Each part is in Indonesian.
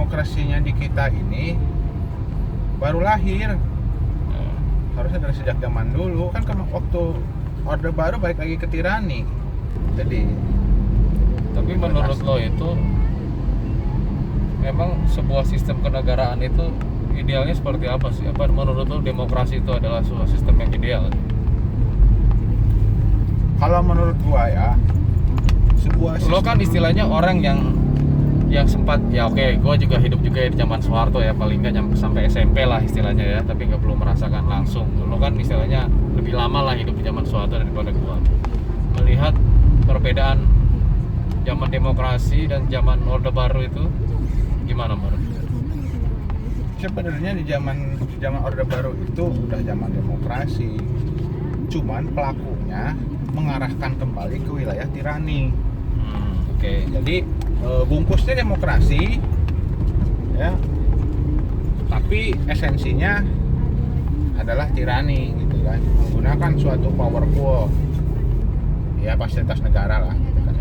demokrasinya di kita ini baru lahir. Harusnya dari sejak zaman dulu kan, waktu Orde Baru balik lagi ke tirani. Jadi Tapi menurut lo itu memang sebuah sistem kenegaraan itu idealnya seperti apa sih? Apa menurut lo demokrasi itu adalah sebuah sistem yang ideal? kalau menurut gua ya, sebuah Lo kan istilahnya orang yang sempat, ya oke, gue juga hidup juga di zaman Soeharto ya, paling nggak sampai SMP lah istilahnya ya, tapi nggak belum merasakan langsung. Lo kan istilahnya lebih lama lah hidup di zaman Soeharto daripada gue. Melihat perbedaan zaman demokrasi dan zaman Orde Baru itu gimana menurut? sebenarnya di zaman Orde Baru itu udah zaman demokrasi, cuman pelakunya mengarahkan kembali ke wilayah tirani. Oke. Jadi bungkusnya demokrasi ya, tapi esensinya adalah tirani gitu kan, menggunakan suatu powerful ya, fasilitas negara lah gitu kan.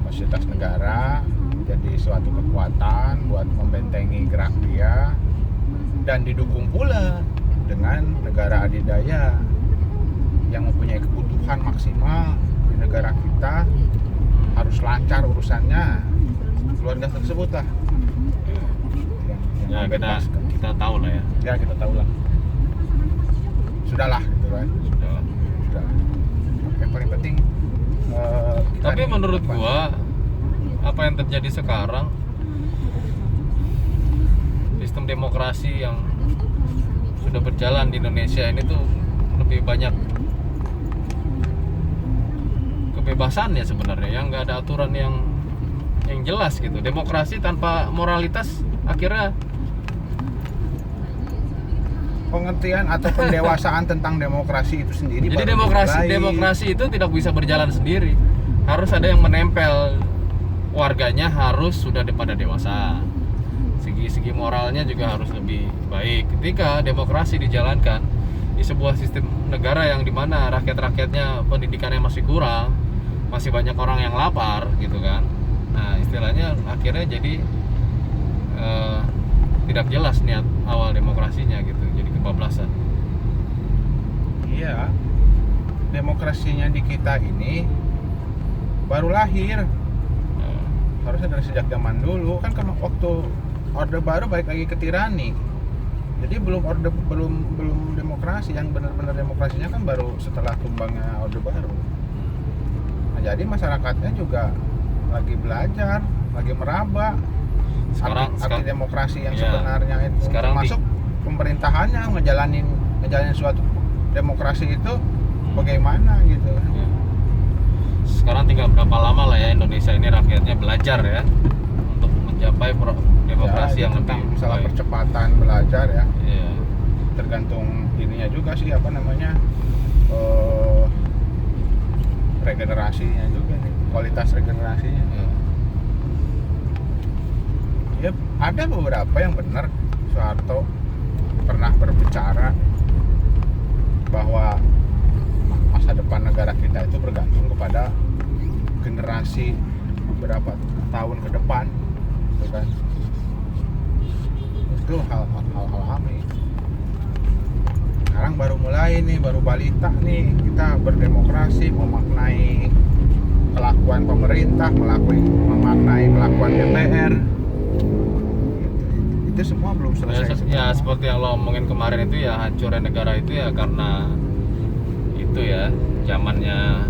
Fasilitas negara jadi suatu kekuatan buat membentengi gerak dia, dan didukung pula dengan negara adidaya yang mempunyai kebutuhan maksimal di negara kita, harus lancar urusannya keluarga tersebut lah. Ya kita tahu lah ya. Ya kita tahu lah. Sudahlah gitu kan. Sudah. Yang paling penting. Tapi menurut gua apa yang terjadi sekarang, sistem demokrasi yang sudah berjalan di Indonesia ini tuh lebih banyak kebebasan ya sebenarnya, yang nggak ada aturan yang jelas gitu. Demokrasi tanpa moralitas akhirnya pengertian atau pendewasaan tentang demokrasi itu sendiri. Jadi demokrasi itu tidak bisa berjalan sendiri. Harus ada yang menempel, warganya harus sudah pada dewasa. Segi moralnya juga harus lebih baik. Ketika demokrasi dijalankan di sebuah sistem negara yang dimana rakyat-rakyatnya pendidikannya masih kurang, masih banyak orang yang lapar gitu kan. Nah istilahnya akhirnya jadi tidak jelas niat awal demokrasinya gitu, jadi kebablasan. Iya, demokrasinya di kita ini baru lahir. Harusnya dari sejak zaman dulu kan, waktu Orde Baru balik lagi ke tirani. Jadi belum demokrasi yang benar-benar demokrasinya kan baru setelah tumbangnya Orde Baru. Nah, jadi masyarakatnya juga lagi belajar, lagi meraba arti demokrasi yang sebenarnya itu, termasuk pemerintahannya ngejalanin suatu demokrasi itu bagaimana gitu. Sekarang tinggal berapa lama lah ya Indonesia ini rakyatnya belajar ya untuk mencapai demokrasi yang lebih masalah baik. Percepatan belajar ya. Iya. Tergantung ininya juga sih, apa namanya, regenerasinya juga nih, kualitas regenerasinya. Ya, ada beberapa yang benar. Soeharto pernah berbicara bahwa masa depan negara kita itu bergantung kepada generasi beberapa tahun ke depan, gitu kan. Itu hal-hal kami. Sekarang baru mulai nih, baru balita nih kita berdemokrasi, memaknai kelakuan pemerintah, memaknai kelakuan DPR. Itu semua belum selesai. Ya seperti yang lo omongin kemarin itu ya, hancurnya negara itu ya karena itu ya, zamannya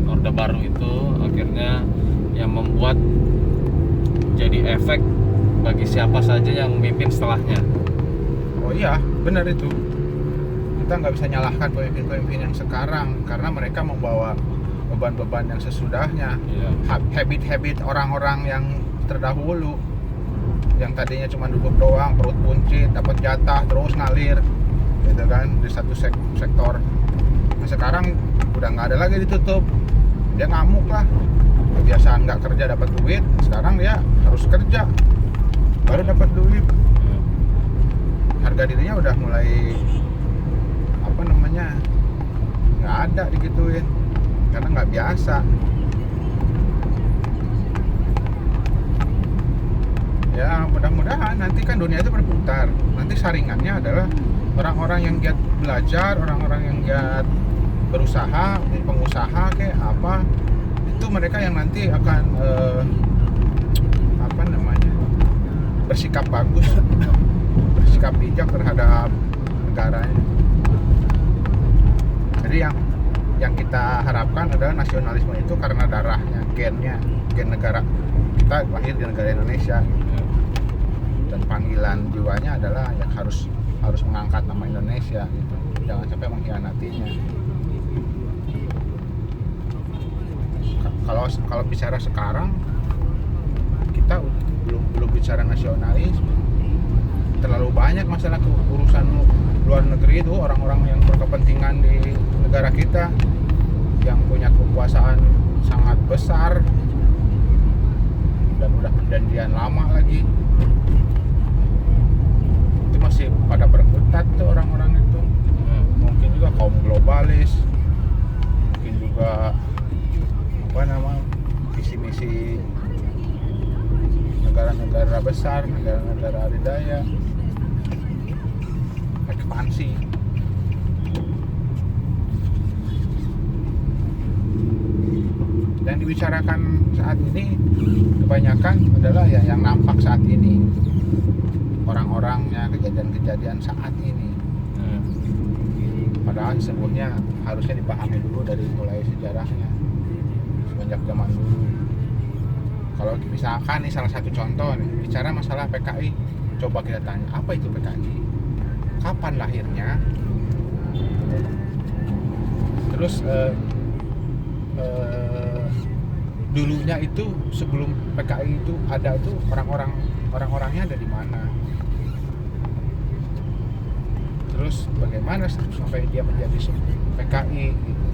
Orde Baru itu akhirnya yang membuat jadi efek bagi siapa saja yang memimpin setelahnya. Oh iya, benar itu. Kita nggak bisa nyalahkan pemimpin-pemimpin yang sekarang karena mereka membawa beban-beban yang sesudahnya. Iya. Habit-habit orang-orang yang terdahulu, yang tadinya cuma duduk doang, perut buncit, dapat jatah terus ngalir, gitu kan, di satu sektor. Nah, sekarang udah nggak ada lagi ditutup, dia ngamuk lah. Kebiasaan nggak kerja dapat duit, sekarang dia harus kerja baru dapat duit. Harga dirinya udah mulai apa namanya, nggak ada digituin karena nggak biasa. mudah-mudahan nanti kan dunia itu berputar. Nanti saringannya adalah orang-orang yang giat belajar, orang-orang yang giat berusaha, pengusaha kayak apa, itu mereka yang nanti akan bersikap bagus, bersikap bijak terhadap negaranya. Jadi yang kita harapkan adalah nasionalisme itu karena darahnya, gen negara kita lahir di negara Indonesia, dan panggilan jiwanya adalah yang harus mengangkat nama Indonesia gitu. Jangan sampai mengkhianatinya. Kalau bicara sekarang, kita belum bicara nasionalisme. Terlalu banyak masalah urusan luar negeri itu, orang-orang yang berkepentingan di negara kita yang punya kekuasaan sangat besar dan udah perjanjian lama lagi, itu masih pada berkutat tuh orang-orang itu. Mungkin juga kaum globalis, mungkin juga visi-misi negara-negara besar, negara-negara adidaya, ekspansi. Yang dibicarakan saat ini kebanyakan adalah yang nampak saat ini, orang-orangnya, kejadian-kejadian saat ini. Padahal sesungguhnya harusnya dipahami dulu dari mulai sejarahnya, semenjak zaman dulu. Kalau misalkan nih salah satu contoh nih, bicara masalah PKI, coba kita tanya, apa itu PKI? Kapan lahirnya? Terus dulunya itu sebelum PKI itu ada tuh orang-orangnya ada di mana? Terus bagaimana sampai dia menjadi PKI gitu?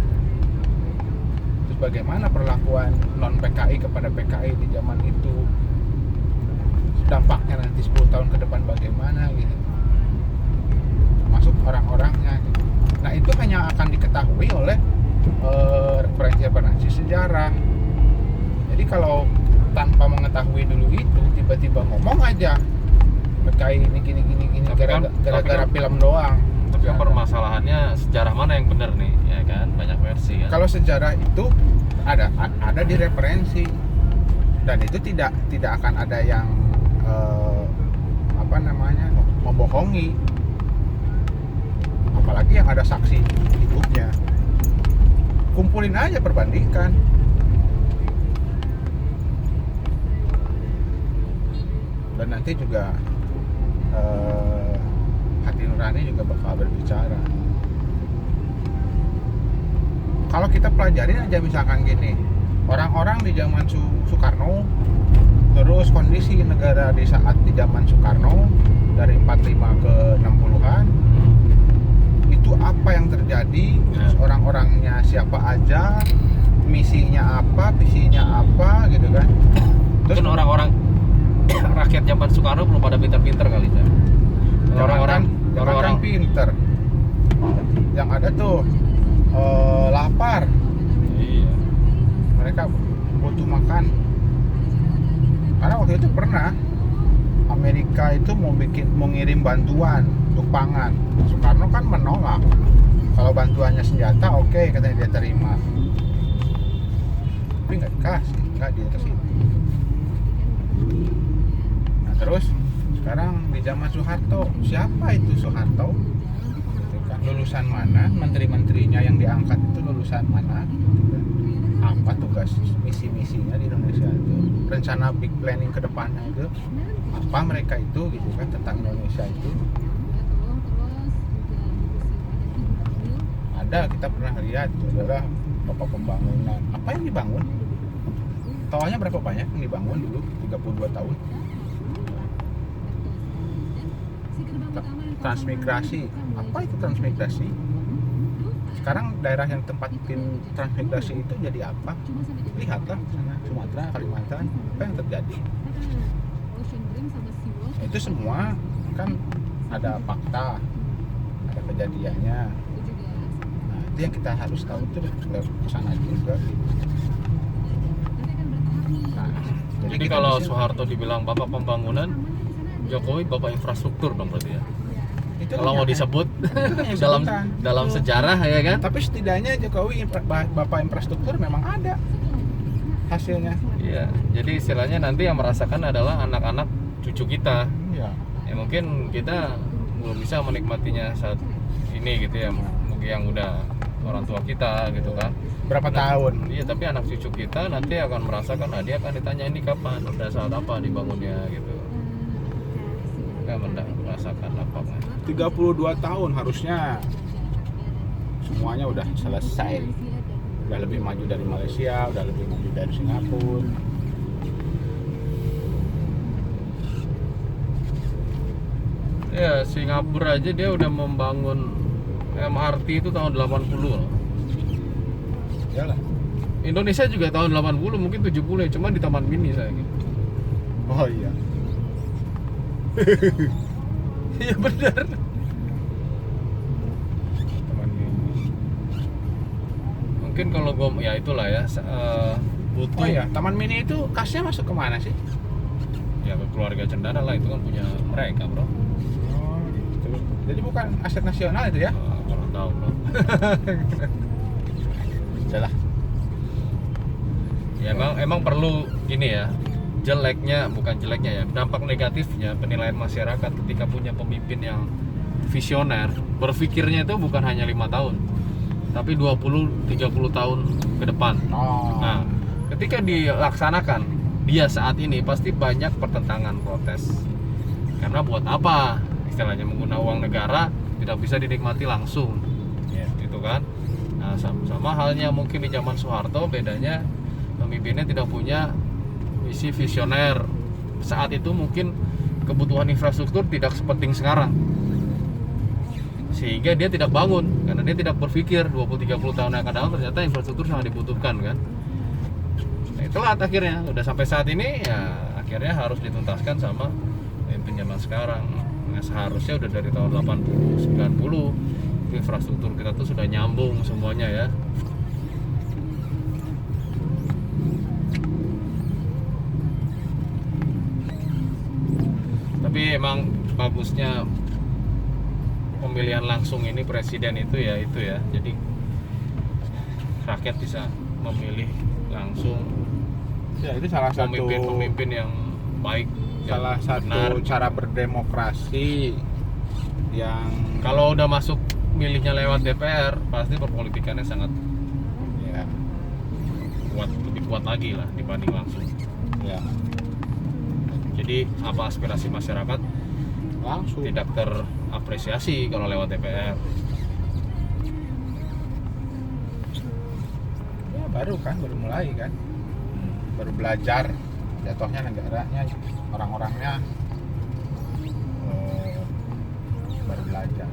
Bagaimana perlakuan non PKI kepada PKI di zaman itu, dampaknya nanti 10 tahun ke depan bagaimana gitu, masuk orang-orangnya gitu. Nah itu hanya akan diketahui oleh referensi sejarah. Jadi kalau tanpa mengetahui dulu itu, tiba-tiba ngomong aja PKI ini gini gara-gara film doang. Tapi permasalahannya sejarah mana yang benar nih, ya kan? Banyak versi kan. Kalau sejarah itu ada di referensi, dan itu tidak akan ada yang membohongi, apalagi yang ada saksi hidupnya. Kumpulin aja, perbandingkan. Dan nanti juga hati nurani juga bakal berbicara. Kalau kita pelajarin aja misalkan gini, orang-orang di zaman Soekarno, terus kondisi negara di saat di zaman Soekarno dari 45 ke 60-an, itu apa yang terjadi, terus orang-orangnya siapa aja, misinya apa, visinya apa gitu kan. Terus orang-orang rakyat zaman Soekarno belum pada pinter-pinter kali kan. Orang-orang pinter, yang ada tuh lapar. Iya. Mereka butuh makan. Karena waktu itu pernah Amerika itu mau ngirim bantuan untuk pangan. Soekarno kan menolak. Kalau bantuannya senjata, oke, katanya dia terima. Tapi nggak dikasih, nggak dikasih. Nah terus sekarang di zaman Soeharto, siapa itu Soeharto? Lulusan mana? Menteri-menterinya yang diangkat itu lulusan mana? Apa tugas misi-misinya di Indonesia itu? Rencana big planning ke depannya itu apa mereka itu gitu kan, tentang Indonesia itu? Ada, kita pernah lihat itu adalah apa pembangunan. Apa yang dibangun? Tawanya berapa banyak yang dibangun dulu 32 tahun? Transmigrasi, apa itu transmigrasi? Sekarang daerah yang tempatin transmigrasi itu jadi apa? Lihatlah sana, Sumatera, Kalimantan, apa yang terjadi? Itu semua kan ada fakta, ada kejadiannya. Nah, itu yang kita harus tahu, itu ke sana juga. Nah, jadi kalau Soeharto dibilang bapak pembangunan, Jokowi bapak infrastruktur dong berarti ya. Itu Kalau mau disebut dalam sejarah ya kan. Tapi setidaknya Jokowi bapak infrastruktur memang ada hasilnya. Iya, jadi istilahnya nanti yang merasakan adalah anak-anak cucu kita. Iya. Ya mungkin kita belum bisa menikmatinya saat ini gitu ya, mungkin yang udah orang tua kita gitu kan. Berapa tahun? Iya, tapi anak cucu kita nanti akan merasakan, dia akan ditanya ini kapan, udah saat apa dibangunnya gitu. Kita merasakan lampaknya. 32 tahun harusnya semuanya udah selesai. Udah lebih maju dari Malaysia, udah lebih maju dari Singapura. Ya, Singapura aja dia udah membangun MRT itu tahun 80 loh. Iyalah. Indonesia juga tahun 80, mungkin 70 ya, cuma di Taman Mini saya gitu. Oh iya. Iya benar. Teman ini. Mungkin kalau gue ya itulah ya butuh Oh iya, Taman Mini itu kasnya masuk kemana sih? ya ke keluarga Cendana lah, itu kan punya mereka bro. Oh gitu. Jadi bukan aset nasional itu ya? Kurang tahu bro. Salah. Ya emang perlu ini ya, bukan jeleknya ya, dampak negatifnya penilaian masyarakat ketika punya pemimpin yang visioner, berpikirnya itu bukan hanya 5 tahun tapi 20-30 tahun ke depan. Oh. Nah, ketika dilaksanakan dia saat ini pasti banyak pertentangan, protes. Karena buat apa istilahnya menggunakan uang negara tidak bisa dinikmati langsung. Iya. Gitu kan. Nah, sama halnya mungkin di zaman Soeharto, bedanya pemimpinnya tidak punya visi visioner. Saat itu mungkin kebutuhan infrastruktur tidak sepenting sekarang, sehingga dia tidak bangun karena dia tidak berpikir 20-30 tahun yang akan datang ternyata infrastruktur sangat dibutuhkan kan. Nah, itulah akhirnya udah sampai saat ini ya akhirnya harus dituntaskan sama pemimpin zaman sekarang. Nah, seharusnya udah dari tahun 80-90 infrastruktur kita tuh sudah nyambung semuanya ya. Tapi emang bagusnya pemilihan langsung ini presiden itu ya, jadi rakyat bisa memilih langsung Ya itu salah satu pemimpin yang baik, salah yang satu benar. cara berdemokrasi yang Kalau udah masuk milihnya lewat DPR pasti perpolitikannya sangat ya, lebih kuat lagi lah dibanding langsung. ya Jadi apa aspirasi masyarakat langsung tidak terapresiasi kalau lewat DPR. ya baru mulai kan, baru belajar jatuhnya negaranya, orang-orangnya baru belajar.